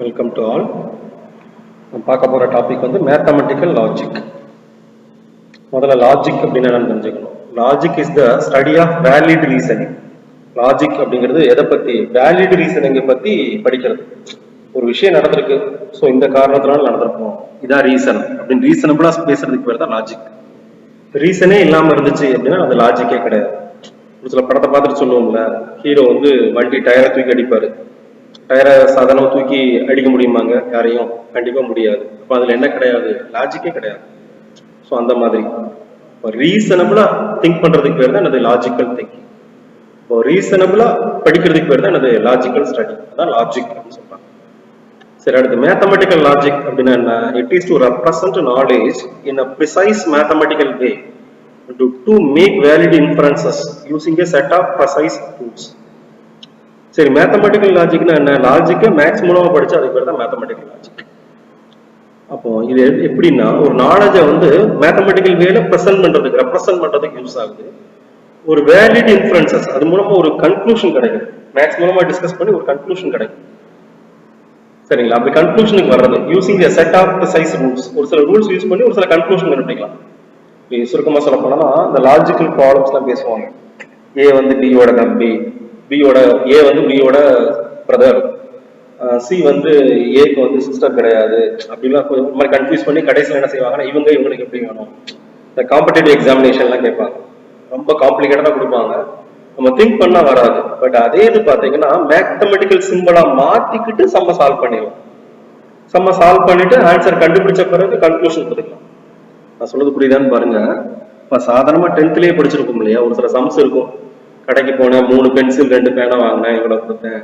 Welcome to all. நம்ம பார்க்க போகிற டாபிக் வந்து மேத்தமெட்டிக்கல் லாஜிக். முதல்ல லாஜிக் அப்படின்னு என்னன்னு தெரிஞ்சுக்கணும். Logic is the study of valid reasoning. Logic அப்படிங்கிறது எதை பற்றி? வேலிட் ரீசனிங்கை பற்றி படிக்கிறது. ஒரு விஷயம் நடந்திருக்கு, ஸோ இந்த காரணத்தினால நடந்திருக்கும், இதான் ரீசன் அப்படின்னு ரீசனபிளாக பேசுறதுக்கு பேர் தான் லாஜிக். ரீசனே இல்லாமல் இருந்துச்சு அப்படின்னா அது லாஜிக்கே கிடையாது. ஒரு சில படத்தை பார்த்துட்டு சொல்லுவோம்ல, ஹீரோ வந்து வண்டி டயரை தூக்கி அடிப்பாரு. டயரை சாதாரணமாக தூக்கி அடிக்க முடியுமாங்க? யாரையும் கண்டிப்பாக முடியாது. அப்போ அதில் என்ன கிடையாது? லாஜிக்கே கிடையாது. ஸோ அந்த மாதிரி ரீசனபிளாக திங்க் பண்ணுறதுக்கு பேர் தான் எனது லாஜிக்கல் திங்கிங். இப்போ ரீசனபிளாக படிக்கிறதுக்கு பேர் தான் எனது லாஜிக்கல் ஸ்டடி. அதான் லாஜிக் அப்படின்னு சொல்கிறாங்க. சரி, அடுத்து மேத்தமெட்டிக்கல் லாஜிக் அப்படின்னா என்ன? It is to represent knowledge in a precise mathematical way to make valid inferences using a set of precise rules. சரி, மேத்தமெட்டிக்கல் லாஜிக்னா என்ன? லாஜிக்கை மேக்ஸ் மூலமா படிச்சு அதுக்கு பேர் தான் மேத்தமெட்டிக்கல் லாஜிக். அப்போ இது எப்படின்னா, ஒரு நாலேஜை வந்து மேத்தமெட்டிக்கல் வேல ரெப்ரசன்ட் பண்றதுக்கு யூஸ் ஆகுது. ஒரு வேலிட் இன்ஃபரன்சஸ், அது மூலமா ஒரு கன்க்ளூஷன் கிடைக்கும். மேக்ஸ் மூலமா டிஸ்கஸ் பண்ணி ஒரு கன்க்ளூஷன் கிடைக்கும். சரிங்களா? அப்படி கன்க்ளூஷனுக்கு வர்றது using a set of precise rules. ஒரு சில ரூல்ஸ் யூஸ் பண்ணி ஒரு சில கன்க்ளூஷன் கண்டுபிடிக்கலாம். சுருக்கமா சொல்ல போனா இந்த லாஜிக்கல் ப்ராப்ளம்ஸ் தான் பேசுவாங்க. ஏ வந்து பியோட தம்பி, ஏ வந்து பியோட பிரதர், சி வந்து ஏக்கு வந்து சிஸ்டர் கிடையாது, அப்படிலாம் ஒரு மாதிரி கன்ஃபியூஸ் பண்ணி கடைசியில் என்ன செய்வாங்கன்னா இவங்களுக்கு எப்படி வேணும். இந்த காம்படிட்டிவ் எக்ஸாமினேஷன்லாம் கேட்பாங்க, ரொம்ப காம்ப்ளிகேட்டடாக கொடுப்பாங்க, நம்ம திங்க் பண்ணா வராது. பட் அதே இது பார்த்தீங்கன்னா மேத்தமெட்டிக்கல் சிம்பிளா மாத்திக்கிட்டு சம்ம சால்வ் பண்ணிடலாம். சம்ம சால்வ் பண்ணிட்டு ஆன்சர் கண்டுபிடிச்ச பிறகு கன்க்ளூஷன் கொடுக்கலாம். நான் சொல்றது புரியுதான்னு பாருங்க. இப்போ சாதாரணமா 10th படிச்சிருக்கோம் இல்லையா, ஒரு சில சம்ஸ் இருக்கும். கடைக்கு போனேன், 3 பென்சில் 2 பேனா வாங்கினேன், இவ்வளவு கொடுத்தேன்.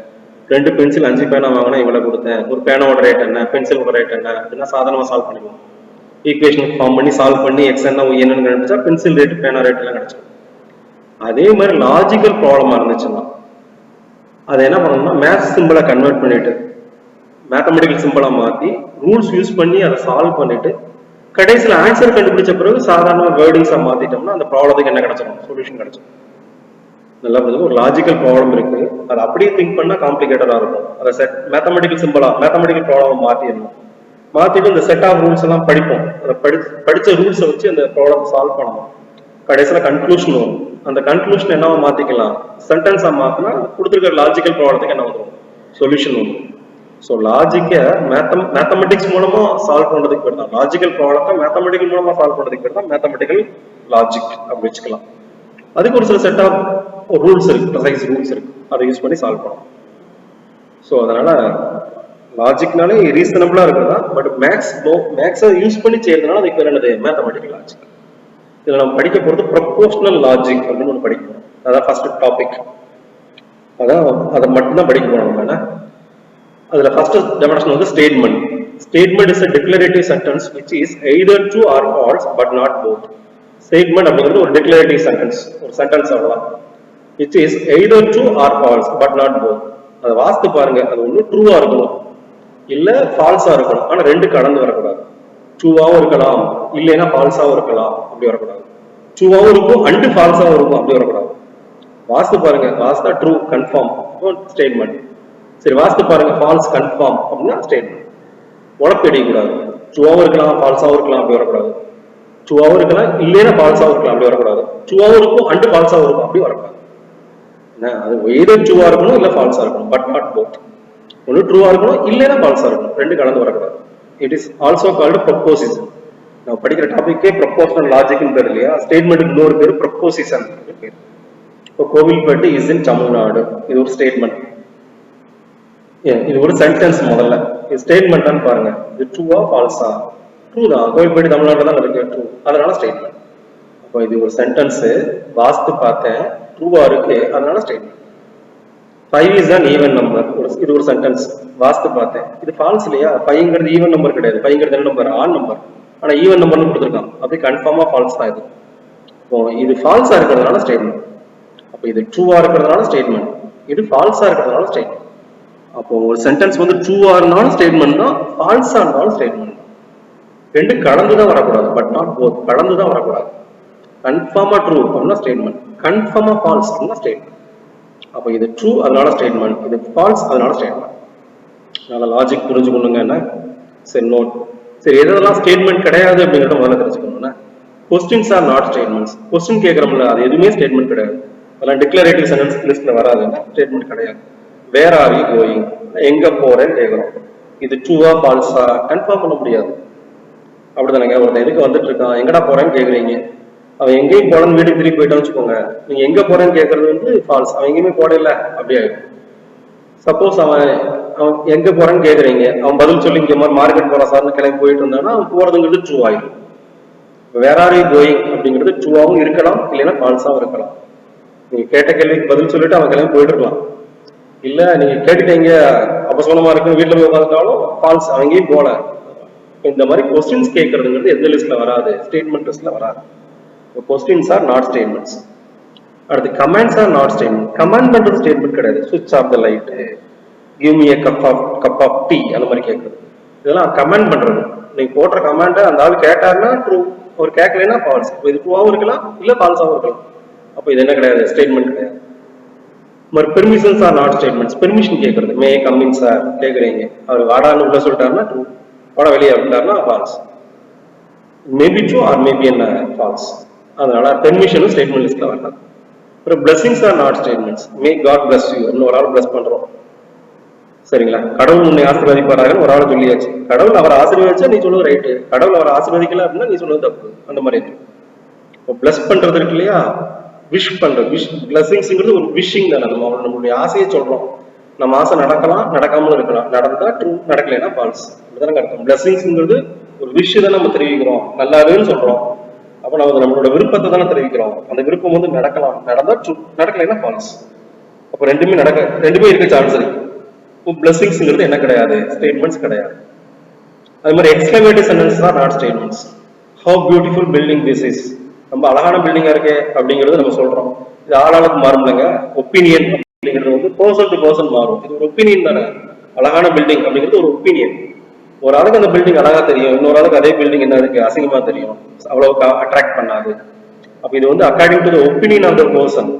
2 பென்சில் 5 பேனா வாங்கினேன், இவ்வளவு கொடுத்தேன். ஒரு பேனாவோட ரேட் என்ன, பென்சிலோட ரேட் என்ன அப்படின்னா சாதாரணமா சால்வ் பண்ணிடுவோம். ஈக்குவேஷன் ஃபார்ம் பண்ணி சால்வ் பண்ணி எக்ஸ் என்ன ஒய் என்னன்னு கண்டுபிடிச்சா பென்சில் ரேட் பேனா ரேட் எல்லாம் கிடைச்சிடும். அதே மாதிரி லாஜிக்கல் ப்ராப்ளமா இருந்துச்சுன்னா அதை என்ன பண்ணணும்னா மேத்ஸ் சிம்பிளை கன்வெர்ட் பண்ணிட்டு மேத்தமெட்டிக்கல் சிம்பிளா மாத்தி ரூல்ஸ் யூஸ் பண்ணி அதை சால்வ் பண்ணிட்டு கடைசியில் ஆன்சர் கண்டுபிடிச்ச பிறகு சாதாரண வேர்டிங்ஸா மாத்திட்டோம்னா அந்த ப்ராப்ளத்துக்கு என்ன கிடைச்சிடும்? சொல்யூஷன் கிடைச்சிடும். நல்லா புரியுது. ஒரு லாஜிக்கல் ப்ராப்ளம் இருக்கு, அதை அப்படியே திங்க் பண்ணா காம்ப்ளிகேட்டடா இருக்கும். அதை செட் மேத்தமெட்டிக்கல் சிம்பிளா மேத்தமெட்டிக்கல் ப்ராப்ளம் மாத்திடணும். மாத்திட்டு இந்த செட் ஆஃப் ரூல்ஸ் எல்லாம் படிப்போம். அதை படிச்ச ரூல்ஸை வச்சு அந்த ப்ராப்ளம் சால்வ் பண்ணணும். கடைசியில கன்க்ளூஷன் வரும். அந்த கன்க்ளூஷன் என்னவா மாத்திக்கலாம்? சென்டென்ஸா மாத்தினா கொடுத்துருக்கிற லாஜிக்கல் ப்ராப்ளத்துக்கு என்ன வரும்? சொல்யூஷன் வரும். ஸோ லாஜிக்கை மேத்தமெட்டிக்ஸ் மூலமா சால்வ் பண்றதுக்கு பேர் தான் லாஜிக்கல் ப்ராப்ளத்தை மேத்தமெட்டிக்கல் மூலமா சால்வ் பண்றதுக்கு பேர் தான் மேத்தமெட்டிக்கல் லாஜிக் அப்படி வச்சுக்கலாம். அதுக்கு ஒரு சில செட் ஆஃப் ரூல்ஸ் இருக்கு, ப்ரிசைஸ் ரூல்ஸ் இருக்கு, அதை யூஸ் பண்ணி சால்வ் பண்ணலாம். ஸோ அதனால லாஜிக்னாலே ரீசனபிளா இருக்கிறதா, பட் மேக்ஸை யூஸ் பண்ணி செய்யறதுனால அதுக்கு பேர் என்னது? Mathematical logic. இதில் நம்ம படிக்க போறது ப்ரொபோஷனல் லாஜிக் அப்படின்னு ஒன்று படிக்க போறோம். அதான் ஃபர்ஸ்ட் டாபிக். அதான் அதை மட்டும்தான் படிக்க போறோம் நம்ம. அதுல ஃபர்ஸ்ட் டெஃபினிஷன் வந்து statement. Statement is a declarative sentence which is either true or false but not both. Statement அப்படிங்கிறது ஒரு டிக்ளரேட்டிவ் சென்டென்ஸ், ஒரு சென்டென்ஸ் அவ்வளவுதான். which is either true or false but not both. அதை வாசித்து பாருங்க, அது ஒண்ணு ட்ரூவா இருக்கணும் இல்ல ஃபால்ஸா இருக்கணும். ஆனா ரெண்டு கலந்து வரக்கூடாது. ட்ரூவாவும் இருக்கலாம், இல்லைன்னா ஃபால்ஸாவும் இருக்கலாம், அப்படி வரக்கூடாது. ட்ரூவாவும் இருக்கும் அண்டு ஃபால்ஸாவும் இருக்கும், அப்படி வரக்கூடாது. வாசித்து பாருங்க, வாசித்தா ட்ரூ கன்ஃபார்ம் ஸ்டேட்மெண்ட். சரி, வாசித்து பாருங்க ஃபால்ஸ் கன்ஃபார்ம் அப்படின்னா ஸ்டேட்மெண்ட். உழப்பு அடிக்கக்கூடாது. ட்ரூவாவும் இருக்கலாம் ஃபால்ஸாவும் இருக்கலாம், அப்படி வரக்கூடாது. ட்ரூவாவும் இருக்கலாம் இல்லைன்னா ஃபால்ஸாவும் இருக்கலாம், அப்படி வரக்கூடாது. ட்ரூவாவும் இருக்கும் அண்டு ஃபால்ஸாவும் இருக்கும், அப்படி வரக்கூடாது. அது எய்தர் ட்ரூவா இருக்கணும் இல்ல ஃபால்ஸா இருக்கணும், பட் நாட் போத். ஒன்று ட்ரூவா இருக்கணும் இல்லைன்னா ஃபால்ஸா இருக்கணும், ரெண்டு கலந்து வரக்கூடாது. It is also called proposition. நம்ம படிக்கிற டாபிக்கே ப்ரொபோஷனல் லாஜிக்னு பேர் இல்லையா? ஸ்டேட்மெண்ட்டுக்கு இன்னொரு பேர் ப்ரொபோசிஷன் பேர். இப்போ கோவில்பட்டி இஸ் இன் தமிழ்நாடு, இது ஒரு ஸ்டேட்மெண்ட். இது ஒரு சென்டென்ஸ். முதல்ல ஸ்டேட்மெண்ட் பாருங்க, இது ட்ரூவா ஃபால்ஸா? ட்ரூ தான், கோவில்பட்டி தமிழ்நாட்டில் தான் இருக்கு, ட்ரூ, அதனால ஸ்டேட்மெண்ட். அப்போ இது ஒரு சென்டென்ஸ், வாஸ்து பார்த்தேன் ட்ரூவா இருக்கு, அதனால statement. 5 is an even number, இது ஒரு சென்டென்ஸ், வாஸ்து பார்த்தேன், இது ஃபால்ஸ் இல்லையா? 5ங்கிறது ஈவன் நம்பர் கிடையாது, 5ங்கிறது என்ன நம்பர்? Add number. ஆனா ஈவன் நம்பர்னு கொடுத்துருக்கான், அப்படி கன்ஃபார்மா ஃபால்ஸ் தான் இது. இப்போ இது ஃபால்ஸா இருக்கிறதுனால ஸ்டேட்மெண்ட். அப்போ இது ட்ரூவா இருக்கிறதுனால ஸ்டேட்மெண்ட், இது ஃபால்ஸா இருக்கிறதுனால ஸ்டேட்மெண்ட். அப்போ ஒரு சென்டென்ஸ் வந்து ட்ரூவா இருந்தாலும் ஸ்டேட்மெண்ட் தான், ஃபால்ஸா இருந்தாலும் ஸ்டேட்மெண்ட் தான். ரெண்டு கலந்துதான் வரக்கூடாது, பட் நாட் போத். கலந்துதான் வரக்கூடாது. கன்ஃபார்மா ட்ரூ அப்படின்னா ஸ்டேட்மெண்ட், கன்ஃபார்மா ஃபால்ஸ் அப்படின்னா ஸ்டேட்மெண்ட். அப்போ இது ட்ரூ அதனால ஸ்டேட்மெண்ட், இது ஃபால்ஸ் அதனால ஸ்டேட்மெண்ட். அதனால லாஜிக் புரிஞ்சுக்கணுங்கன்னா சரி நோட். சரி எதெல்லாம் ஸ்டேட்மெண்ட் கிடையாது அப்படிங்கிறத முதல்ல தெரிஞ்சுக்கணும்னா questions are not statements. Question கேட்கறோம்ல அது எதுவுமே ஸ்டேட்மெண்ட் கிடையாது. அதெல்லாம் டிக்ளரேட்டிவ் சென்டென்ஸ் லிஸ்ட்ல வராதுன்னா ஸ்டேட்மெண்ட் கிடையாது. வேர் ஆர் யூ கோயிங், எங்க போறேன்னு கேட்கறோம். இது ட்ரூவா ஃபால்ஸா கன்ஃபார்ம் பண்ண முடியாது. அப்படிதானங்க, ஒருத்தன் எதுக்கு வந்துட்டு இருக்கான் எங்கடா போறேன்னு கேக்குறீங்க, அவன் எங்கேயும் போறேன்னு வீட்டுக்கு திருப்பி போயிட்டான்னு வச்சுக்கோங்க, நீங்க எங்க போறேன்னு கேட்கறது வந்து ஃபால்ஸ். அவன் எங்கேயுமே போடல அப்படி ஆயிடும். சப்போஸ் அவன் எங்க போறேன்னு கேக்குறீங்க, அவன் பதில் சொல்லி இங்க மாதிரி மார்க்கெட் போற சார்னு கிளம்பி போயிட்டு இருந்தானா அவன் போறதுங்கிறது ட்ரூ ஆயிடும். வேர் ஆர் யூ கோயிங் அப்படிங்கிறது ட்ரூவாகவும் இருக்கலாம், இல்லைன்னா ஃபால்ஸாகவும் இருக்கலாம். நீங்க கேட்ட கேள்விக்கு பதில் சொல்லிட்டு அவன் கிளம்பி போயிட்டு இருக்கலாம். இல்ல நீங்க கேட்டுட்டீங்க அபசோனமா இருக்கு வீட்டுல போய் உட்காந்துட்டாலும் ஃபால்ஸ், அவன் எங்கேயும் போல. இந்த மாதிரி கொஸ்டின்ஸ் கேட்கறதுங்கிறது எந்த லிஸ்ட்ல வராது, ஸ்டேட்மெண்ட் லிஸ்ட்ல வராது. Questions are not statements. அடுத்து comments are not statement. Comment பண்றது ஸ்டேட்மெண்ட் கிடையாது. சுவிட்ச் off the light, give me a cup of tea அந்த மாதிரி கேட்கறது, இதெல்லாம் கமெண்ட் பண்றது. நீங்க போடுற கமெண்ட்டை அந்த ஆள் கேட்டாருன்னா ட்ரூ, ஒரு கேட்கலைன்னா ஃபால்ஸ். இது ட்ரூவாகவும் இருக்கலாம் இல்ல ஃபால்ஸாகவும் இருக்கலாம். அப்போ இது என்ன கிடையாது, ஸ்டேட்மெண்ட் கிடையாது. Permissions R not statements. Permission கேட்கறது, மே கம்மிங் சார் கேட்குறீங்க, அவர் வாடான்னு உள்ள சொல்லிட்டாருன்னா ட்ரூ, வாடா வெளியே அப்படின்ட்டாருன்னா false. Maybe true or maybe என்ன ஃபால்ஸ். அதனால பெர்மிஷனும் ஸ்டேட்மெண்ட் லிஸ்ட்ல வரலாம். அப்புறம் blessings are not statements. May God bless you, ஒரு ஆள் பிளஸ் பண்றோம் சரிங்களா, கடவுள் உன்னை ஆசீர்வதிப்பாராகன்னு ஒரு ஆள் சொல்லியாச்சு. கடவுள் அவரை ஆசீர்வதிச்சா நீ சொல்லுவது ரைட்டு, கடவுள் அவரை ஆசீர்வதிக்கல அப்படின்னா நீ சொல்லுவது தப்பு. அந்த மாதிரி இருக்கு. இப்போ பிளஸ் பண்றது இருக்கு இல்லையா, விஷ் பண்றது. பிளஸிங்ஸ்ங்கிறது ஒரு விஷிங் தானே, நம்மளுடைய ஆசையை சொல்றோம். நம்ம ஆசை நடக்கலாம் நடக்காமலும் இருக்கலாம், நடந்தா ட்ரூ, நடக்கலைன்னா ஃபால்ஸ். அப்படிதானே அர்த்தம். பிளஸிங்ஸ்ங்கிறது ஒரு விஷ் தான் நம்ம தெரிவிக்கிறோம், நல்லாருன்னு சொல்றோம். அப்ப நம்ம நம்மளோட விருப்பத்தை தானே தெரிவிக்கிறோம். அந்த விருப்பம் வந்து நடக்கலாம், நடந்தா ட்ரூ, நடக்கலைன்னா ஃபால்ஸ். அப்போ ரெண்டுமே இருக்க சான்ஸ் இருக்கு. இப்போ பிளஸிங்ஸ்ங்கிறது என்ன கிடையாது, ஸ்டேட்மெண்ட்ஸ் கிடையாது. அது மாதிரி எக்ஸ்க்ளமேட்டிவ் சென்டென்ஸ் தான் not statements. Have beautiful building this is, ரொம்ப அழகான பில்டிங்கா இருக்கு அப்படிங்கிறது நம்ம சொல்றோம். இது ஆளாளுக்கு மாறும்லங்க. ஒப்பீனியன் அப்படிங்கிறது வந்து பர்சன் டு பர்சன் மாறும். இது ஒரு ஒப்பீனியன் தானே. அழகான பில்டிங் அப்படிங்கிறது ஒரு ஒப்பீனியன். ஒரு ஆளுக்கு அந்த பில்டிங் அழகா தெரியும், இன்னொரு ஆளுக்கு அதே பில்டிங் என்ன இருக்கு அசிங்கமா தெரியும், அவ்வளவு அட்ராக்ட் பண்ணாது. அப்ப இது வந்து according to the opinion of the person.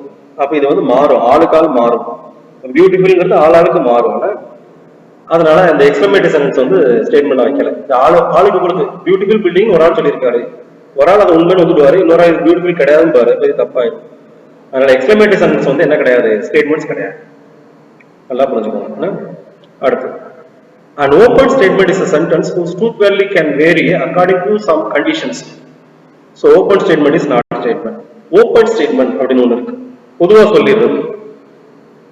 அப்ப இது வந்து மாறும், ஆளுக்கால் மாறும். பியூட்டிஃபுல்ங்கிறது ஆளாளுக்கு மாறும். அதனால இந்த எக்ஸ்க்ளமேட்டிவ் சென்டென்ஸ் வந்து ஸ்டேட்மெண்ட் வைக்கல. ஆளுக்கு கொடுத்து பியூட்டிஃபுல் பில்டிங் ஒரு ஆள் சொல்லியிருக்காரு, ஒரு ஆள் அதை உண்மைன்னு வந்துடுவாரு, இன்னொரு ஆள் பியூட்டிஃபுல் கிடையாதுன்னு பாரு, இது தப்பாயிடும். அதனால எக்ஸ்க்ளமேட்டிவ் சென்டென்ஸ் வந்து என்ன கிடையாது, ஸ்டேட்மெண்ட்ஸ் கிடையாது. நல்லா புரிஞ்சுக்கோங்க. அடுத்து, an open statement is a sentence whose truth value can vary according to some conditions. So open statement is not a statement. Open statement அப்படின்னு ஒன்று இருக்கு, பொதுவாக சொல்லிடுறது.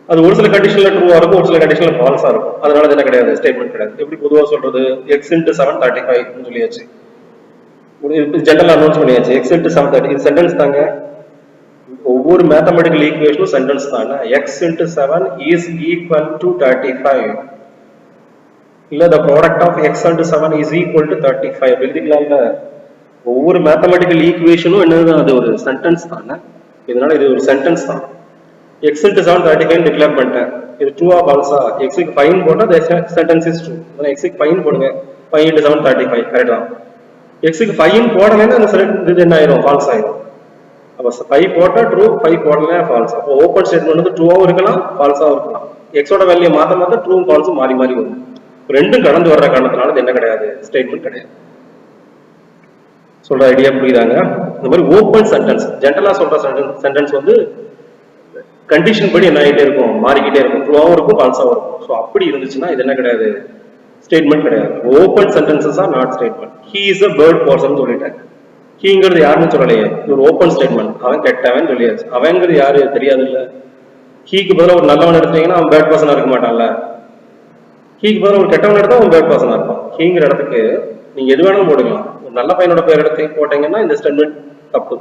அது ஒரு சில கண்டிஷன்ல ட்ரூவா இருக்கும், ஒரு சில கண்டிஷன்ல ஃபால்ஸா இருக்கும். அதனால என்ன கிடையாது, ஸ்டேட்மெண்ட் கிடையாது. எப்படி பொதுவாக சொல்றது, எக்ஸ் இன்ட்டு 735 சொல்லியாச்சு, ஜெனரல் அனௌன்ஸ் பண்ணியாச்சு. எக்ஸ் இன்ட்டு 730 இது சென்டென்ஸ் தாங்க. ஒவ்வொரு மேத்தமெட்டிக்கல் ஈக்குவேஷனும் சென்டென்ஸ் தாங்க. X into 7 is equal to 35, இல்ல the product of x and 7 is equal to 35 எழுதிக்கலாம்ல. ஒவ்வொரு மேத்தமெட்டிக்கல் ஈக்குவேஷனும் என்னதுதான், அது ஒரு சென்டென்ஸ் தானே. இதனால இது ஒரு சென்டென்ஸ் தான். x into 7 35 டிக்ளேர் பண்ணிட்டேன், இது ட்ரூவா ஃபால்ஸா. x க்கு 5 போட்டா the sentence is true. அதனால x க்கு 5 போடுங்க, 5 into 7 35 கரெக்ட் தான். x க்கு 5 போடலைன்னா அந்த இது என்ன ஆயிரும், ஃபால்ஸ் ஆயிரும். அப்ப 5 போட்டா ட்ரூ, 5 போடலைன்னா ஃபால்ஸ். அப்போ ஓப்பன் ஸ்டேட்மெண்ட் வந்து ட்ரூவாவும் இருக்கலாம் ஃபால்ஸாவும் இருக்கலாம். x ஓட வேல்யூ மாத்த ட்ரூ ஃபால்ஸும் மாறி மாறி வரும். ரெண்டும் கடந்து வர்ற காரணத்தினால என்ன கிடையாது, ஸ்டேட்மெண்ட் கிடையாது. சொல்ற ஐடியா புரியுதாங்க? இந்த மாதிரி ஓப்பன் சென்டென்ஸ், ஜென்ரலா சொல்ற சென்டென்ஸ் வந்து கண்டிஷன் படி என்ன ஆகிட்டே இருக்கும், மாறிக்கிட்டே இருக்கும், ட்ரூவாகவும் இருக்கும் ஃபால்ஸாகவும் இருக்கும். ஸோ அப்படி இருந்துச்சுன்னா இது என்ன கிடையாது, ஸ்டேட்மெண்ட் கிடையாது. Open sentences are not statement. He is a bird person சொல்லிட்டேன். ஹீங்கிறது யாருன்னு சொல்லலையே, இது ஒரு ஓப்பன் ஸ்டேட்மெண்ட். அவன் கெட்டவன் சொல்லியாச்சு. அவங்கிறது யாரு தெரியாது இல்ல. ஹீக்கு பதிலாக ஒரு நல்லவன் எடுத்தீங்கன்னா அவன் பேர்ட் பர்சனா இருக்க மாட்டான்ல. ஹீக்கு பதிலாக ஒரு கெட்டவன் எடுத்தா அவன் பேர்ட் பர்சனா இருப்பான். ஹீங்கிற இடத்துக்கு நீங்க எது வேணாலும் போடுக்கலாம். ஒரு நல்ல பையனோட பேர் எடுத்து போட்டீங்கன்னா இந்த ஸ்டேட்மெண்ட் தப்பு.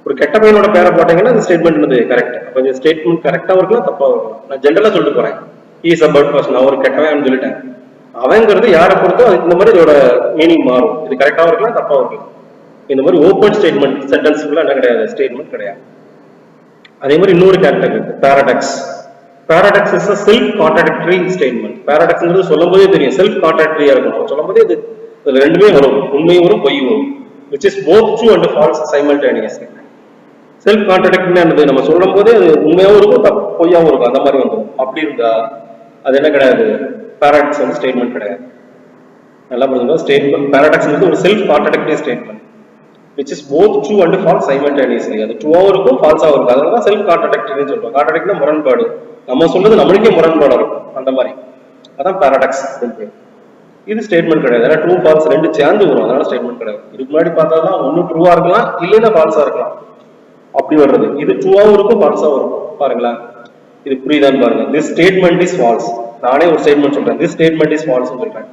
ஒரு கெட்ட பையனோட பேரை போட்டீங்கன்னா இந்த ஸ்டேட்மெண்ட் கரெக்ட். அப்ப இந்த ஸ்டேட்மெண்ட் கரெக்டா இருக்கலாம் தப்பாவும் இருக்கலாம். நான் ஜென்ரலா சொல்லிட்டு போறேன், இஸ் அ பேர்ட் பர்சன், அவர் கெட்டவன் சொல்லிட்டேன். அவங்கிறது யாரை பொறுத்தோ இந்த மாதிரி இதோட மீனிங் மாறும். இது கரெக்டாவும் இருக்கலாம் தப்பாவும் இருக்கலாம். இந்த மாதிரி ஓப்பன் ஸ்டேட்மெண்ட் சென்டென்ஸ்க்குள்ள என்ன கிடையாது, ஸ்டேட்மெண்ட் கிடையாது. அதே மாதிரி இன்னொரு கேரக்டர் இருக்கு, paradox. Paradox is a self contradictory statement. பாராடாக்ஸ்ங்கிறது சொல்லும் போதே தெரியும் செல்ஃப் கான்ட்ராடிக்டரியா இருக்கும். சொல்லும் போதே இது ரெண்டுமே வரும், உண்மையும் வரும் பொய்யும் வரும். which is both true and false simultaneously. Self contradictory என்னது, நம்ம சொல்லும் போதே அது உண்மையாவும் இருக்கும் பொய்யாவும் இருக்கும், அந்த மாதிரி வந்துடும். அப்படி இருந்தா அது என்ன கிடையாது, பாராடாக்ஸ் வந்து ஸ்டேட்மெண்ட் கிடையாது. நல்லா புரிஞ்சுக்கோ, ஸ்டேட்மெண்ட் பாராடாக்ஸ் ஒரு self contradictory statement which is both true and false simultaneously. அது ட்ரூவா இருக்கும் ஃபால்ஸாவும் இருக்கும். அதனால தான் செல்ஃப் கான்ட்ராடிக்டரின்னு சொல்றோம். கான்ட்ராடிக்ட்னா முரண்பாடு, நம்ம சொல்றது நம்மளுக்கே முரண்பாடா இருக்கும், அந்த மாதிரி. அதான் பாராடாக்ஸ். இது ஸ்டேட்மெண்ட் கிடையாது, ஏன்னா ட்ரூ ஃபால்ஸ் ரெண்டு சேர்ந்து வரும், அதனால ஸ்டேட்மெண்ட் கிடையாது. இதுக்கு முன்னாடி பார்த்தா ஒன்னும் ட்ரூவா இருக்கலாம், இல்லைன்னா ஃபால்ஸா இருக்கலாம், அப்படி வர்றது. இது ட்ரூவாவும் இருக்கும் ஃபால்ஸாவும் இருக்கும். பாருங்களேன், இது புரியுதான்னு பாருங்க. This statement is false. நானே ஒரு ஸ்டேட்மெண்ட் சொல்றேன், திஸ் ஸ்டேட்மெண்ட் இஸ் ஃபால்ஸ் சொல்றேன்,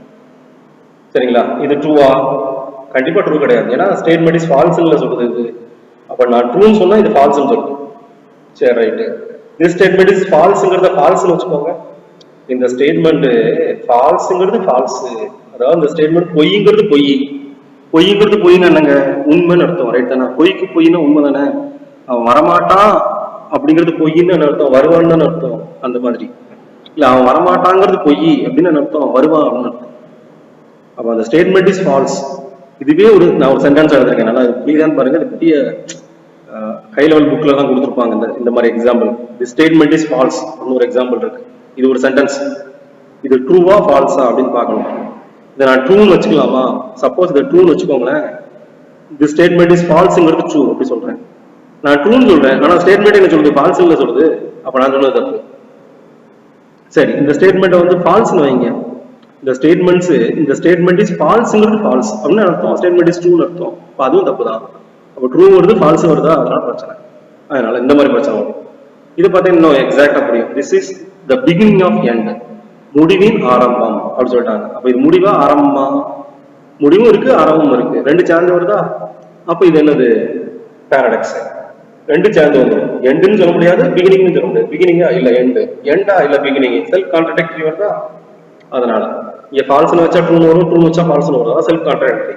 சரிங்களா? இது ட்ரூவா? கண்டிப்பா ட்ரூ கிடையாது, ஏன்னா ஸ்டேட்மெண்ட் இஸ் ஃபால்ஸ்ல சொல்றது இது. அப்ப நான் ட்ரூன்னு சொன்னா இது ஃபால்ஸ்னு சொல்றேன். சரி, ரைட்டு. திஸ் ஸ்டேட்மெண்ட் இஸ் ஃபால்ஸ்ங்கிறத ஃபால்ஸ்னு வச்சுக்கோங்க. இந்த ஸ்டேட்மெண்ட் ஃபால்ஸ்ங்கிறது ஃபால்ஸ், அதாவது இந்த ஸ்டேட்மெண்ட் பொய்ங்கிறது பொய். பொய்ங்கிறது பொய்ன்னு என்னங்க, உண்மைன்னு அர்த்தம், ரைட் தானே? பொய்க்கு பொய்னா உண்மை தானே? அவன் வரமாட்டான் அப்படிங்கிறது பொய்ன்னு அர்த்தம், வருவான்னு தானே அர்த்தம், அந்த மாதிரி. இல்ல அவன் வரமாட்டாங்கிறது பொய் அப்படின்னு அர்த்தம், வருவான் அப்படின்னு அர்த்தம். அப்ப அந்த ஸ்டேட்மெண்ட் இஸ் ஃபால்ஸ். இதுவே நான் ஒரு சென்டென்ஸ் எழுதிருக்கேன், நல்லா கிளியரான்னு பாருங்க. இது பெரிய ஹை லெவல் புக்ல தான் கொடுத்துருப்பாங்க இந்த மாதிரி example. The statement is false ஒரு எக்ஸாம்பிள் இருக்கு. இது ஒரு சென்டென்ஸ், இது ட்ரூவா ஃபால்ஸா அப்படின்னு பார்க்கணும். இதை நான் ட்ரூன்னு வச்சுக்கலாமா? சப்போஸ் இதை ட்ரூன்னு வச்சுக்கோங்களேன், தி ஸ்டேட்மெண்ட் இஸ் ஃபால்ஸ்ங்கிறது ட்ரூ அப்படி சொல்றேன். நான் ட்ரூன்னு சொல்றேன், ஆனா ஸ்டேட்மெண்ட் என்ன சொல்லுது, ஃபால்ஸ் இல்ல சொல்லுது. அப்ப நான் சொன்னது தப்பு. சரி, இந்த ஸ்டேட்மெண்ட்டை வந்து ஃபால்ஸ்னு வைங்க. இந்த ஸ்டேட்மெண்ட்ஸ், இந்த ஸ்டேட்மெண்ட் இஸ் ஃபால்ஸ்ங்கிறது ஃபால்ஸ் அப்படின்னு அர்த்தம், ஸ்டேட்மெண்ட் இஸ் ட்ரூன்னு அர்த்தம். அப்போ அதுவும் தப்பு தான். அப்போ ட்ரூ வருது ஃபால்ஸ் வருதா, அதனால பிரச்சனை. அதனால இந்த மாதிரி பிரச்சனை வரும். இது பார்த்தீங்கன்னா இன்னும் எக்ஸாக்டா புரியும். This is the beginning of end, முடிவின் ஆரம்பம் அப்படின்னு சொல்லிட்டாங்க. அப்ப இது முடிவா ஆரம்பமா? முடிவும் இருக்கு ஆரம்பமும் இருக்கு, ரெண்டு சேர்ந்து வருதா? அப்ப இது என்னது, பாராடாக்ஸ். ரெண்டு சேர்ந்து வந்துடும். எண்டுன்னு சொல்ல முடியாது, பிகினிங்னு சொல்ல முடியாது. பிகினிங்கா இல்ல எண்டு, எண்டா இல்ல பிகினிங், செல்ஃப் கான்ட்ராடிக்டரி வருதா? அதனால இங்க ஃபால்ஸ்னு வச்சா ட்ரூன்னு வரும், ட்ரூன்னு வச்சா ஃபால்ஸ்னு வரும். அதான் செல்ஃப் கான்ட்ராடிக்டரி.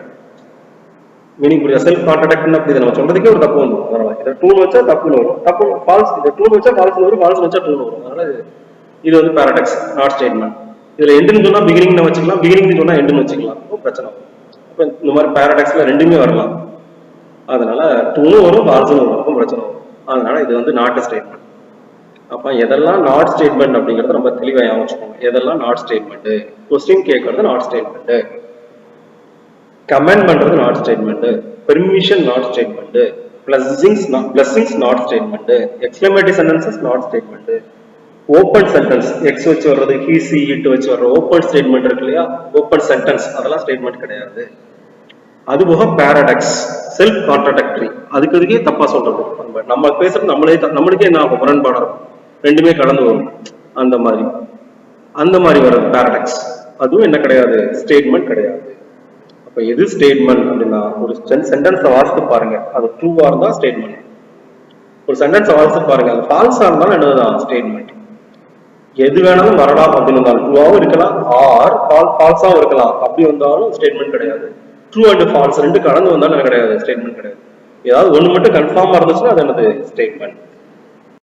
மீனிங் புரியுதா? செல்ஃப் கான்ட்ராடிக்ட்னு அப்படி நம்ம சொல்றதுக்கே ஒரு தப்பு வந்துடும். அதனால இதை ட்ரூன்னு வச்சா தப்புன்னு வரும், தப்பு ஃபால்ஸ். இதை ட்ரூன்னு வச்சா ஃபால்ஸ்னு வரும், ஃபால்ஸ் வச்சா ட்ரூன்னு வரும். அதனால இது வந்து பாராடாக்ஸ், நாட் ஸ்டேட்மெண்ட். இதுல எண்டுன்னு சொன்னா பிகினிங்னு வச்சுக்கலாம், பிகினிங்னு சொன்னா எண்டுன்னு வச்சுக்கலாம், பிரச்சனை வரும். அப்ப இந்த மாதிரி பாராடாக்ஸ்ல ரெண்டுமே வரலாம். அதனால ட்ரூன்னு வரும் ஃபால்ஸ்னு வரும், அப்போ பிரச்சனை வரும். அதனால இது வந்து நாட் ஸ்டேட்மெண்ட். அப்ப எதெல்லாம் நாட் ஸ்டேட்மெண்ட் அப்படிங்கறத ரொம்ப தெளிவா யோசிச்சுக்கோங்க. எதெல்லாம் நாட் ஸ்டேட்மெண்ட், கொஸ்டின் கேட்கறது நாட் ஸ்டேட்மெண்ட், கமெண்ட் பண்றது not statement, permission not statement, blessings not statement, exclamatory sentences not statement, open sentence X வச்சு வர்றது, ஹி சி இட் வச்சு வர்ற ஓப்பன் ஸ்டேட்மெண்ட் இருக்கு இல்லையா, ஓப்பன் சென்டென்ஸ், அதெல்லாம் ஸ்டேட்மெண்ட் கிடையாது. அது போக பாராடாக்ஸ், செல்ஃப் கான்ட்ராடிக்டரி, அதுக்கே தப்பா சொல்றது. நம்ம பேசுறது நம்மளுக்கே என்ன ஆகும், முரண்பாடா இருக்கும், ரெண்டுமே கலந்து வரும். அந்த மாதிரி வர்றது பாராடாக்ஸ். அதுவும் என்ன கிடையாது, ஸ்டேட்மெண்ட் கிடையாது. அப்ப எது ஸ்டேட்மெண்ட் அப்படின்னா, ஒரு சென்டென்ஸை வாசித்து பாருங்க, அது ட்ரூவா இருந்தா ஸ்டேட்மெண்ட். ஒரு சென்டென்ஸை வாசித்து பாருங்க, அது ஃபால்ஸா இருந்தாலும் என்னதுதான் ஸ்டேட்மெண்ட். எது வேணாலும் வரலாம் அப்படின்னு இருந்தாலும், ட்ரூவாவும் இருக்கலாம் ஆர் ஃபால்ஸாவும் இருக்கலாம், அப்படி வந்தாலும் ஸ்டேட்மெண்ட் கிடையாது. ட்ரூ அண்ட் ஃபால்ஸ் ரெண்டு கலந்து வந்தாலும் என்ன கிடையாது, ஸ்டேட்மெண்ட் கிடையாது. ஏதாவது ஒண்ணு மட்டும் கன்ஃபார்மா இருந்துச்சுன்னா அது என்னது, ஸ்டேட்மெண்ட்.